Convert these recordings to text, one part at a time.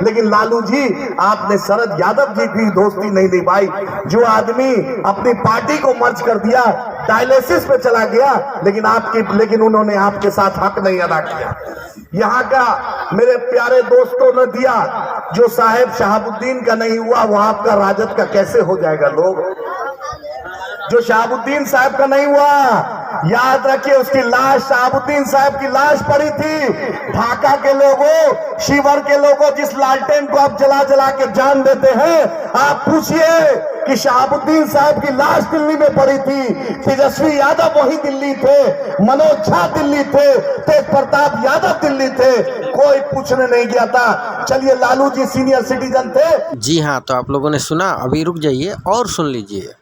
लेकिन लालू जी आपने शरद यादव जी की दोस्ती नहीं निभाई। जो आदमी अपनी पार्टी को मर्ज कर दिया, डायलिसिस पे चला गया, लेकिन उन्होंने आपके साथ हक नहीं अदा किया। यहाँ का मेरे प्यारे दोस्तों ने दिया, जो साहेब शहाबुद्दीन का नहीं हुआ वो आपका राजद का कैसे हो जाएगा। लोग जो शहाबुद्दीन साहब का नहीं हुआ, याद रखिए उसकी लाश, शहाबुद्दीन साहब की लाश पड़ी थी। ढाका के लोगों, शिवर के लोगों, जिस लालटेन को आप जला जला के जान देते हैं, आप पूछिए कि शहाबुद्दीन साहब की लाश दिल्ली में पड़ी थी। तेजस्वी यादव वही दिल्ली थे, मनोज झा दिल्ली थे, तेज प्रताप यादव दिल्ली थे, कोई पूछने नहीं गया था। चलिए, लालू जी सीनियर सिटीजन थे। जी हाँ, तो आप लोगों ने सुना, अभी रुक जाइए और सुन लीजिए।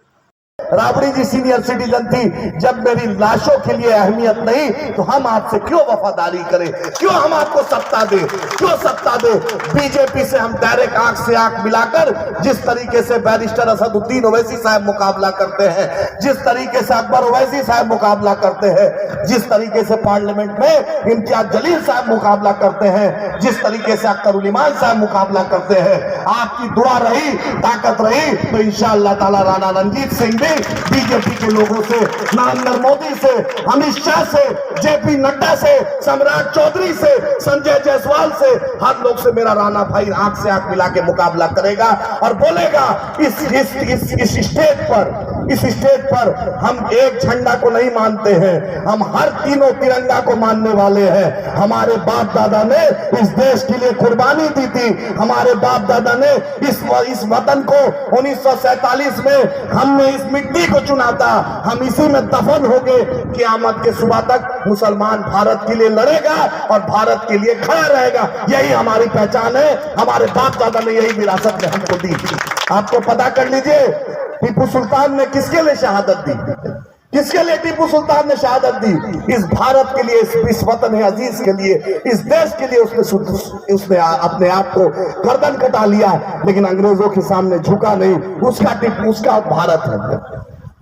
राबड़ी जी सीनियर सिटीजन थी। जब मेरी लाशों के लिए अहमियत नहीं तो हम आपसे क्यों वफादारी करें, क्यों हम आपको सत्ता दे, क्यों सत्ता दे। बीजेपी से हम डायरेक्ट आंख से आंख मिलाकर जिस तरीके से बैरिस्टर असदुद्दीन ओवैसी साहब मुकाबला करते हैं, जिस तरीके से अकबर ओवैसी साहब मुकाबला करते हैं, जिस तरीके से पार्लियामेंट में इम्तियाज जलील साहब मुकाबला करते हैं, जिस तरीके से अख्तर उल इमान साहब मुकाबला करते हैं, आपकी दुआ रही, ताकत रही तो इंशाअल्लाह ताला राणा रणजीत सिंह भी बीजेपी के लोगों से, नरेंद्र मोदी से, अमित शाह से, जेपी नड्डा से, सम्राट चौधरी से, संजय जायसवाल से, हर लोग से मेरा राणा भाई आंख से आंख मिला के मुकाबला करेगा और बोलेगा इस स्टेज पर हम एक झंडा को नहीं मानते हैं, हम हर तीनों तिरंगा को मानने वाले हैं। हमारे बाप दादा ने इस देश के लिए कुर्बानी दी थी, हमारे बाप दादा ने इस वतन को 1947 में हमने इस मिट्टी को चुना था, हम इसी में दफन हो गए। क़यामत के सुबह तक मुसलमान भारत के लिए लड़ेगा और भारत के लिए खड़ा रहेगा। यही हमारी पहचान है, हमारे बाप दादा ने यही विरासत में हमको दी थी। आपको पता कर लीजिए, टीपू सुल्तान ने किसके लिए शहादत दी, किसके लिए टीपू सुल्तान ने शहादत दी? इस भारत के लिए, इस वतन अजीज के लिए, इस देश के लिए उसने अपने आप को गर्दन कटा लिया, लेकिन अंग्रेजों के सामने झुका नहीं। उसका भारत है।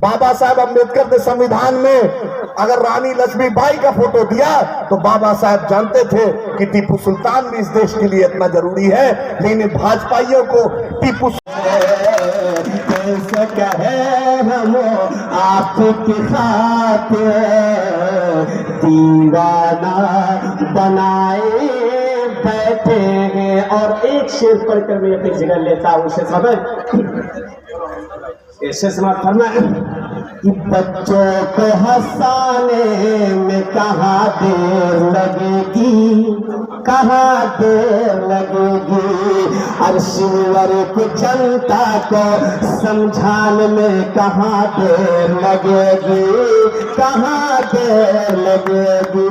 बाबा साहब अम्बेडकर ने संविधान में अगर रानी लक्ष्मीबाई का फोटो दिया तो बाबा साहब जानते थे कि टीपू सुल्तान भी इस देश के लिए इतना जरूरी है, लेकिन भाजपाइयों को टीपू हम आपकी खातिर दीवाना बनाए बैठे हैं। और एक शेर पढ़कर मैं अपनी जगह लेता हूँ, उसे समाप्त करना कि बच्चों को हंसाने में कहाँ देर लगेगी, कहाँ देर लगेगी, और शिवर की जनता को समझाने में कहाँ देर लगेगी, कहाँ देर लगेगी।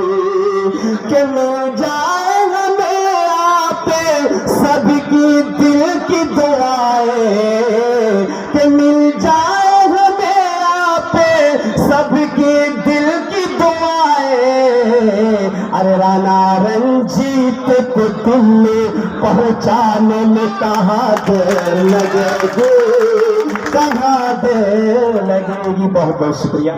कि मिल जाए हमें आप सबकी दिल की दुआएं, कि मिल जाए हमें आप सबकी दिल की दुआएं। अरे राणा रंजीत को दिल्ली पहुंचाने में कहाँ देर लगेगी, कहाँ देर लगेगी। बहुत बहुत शुक्रिया।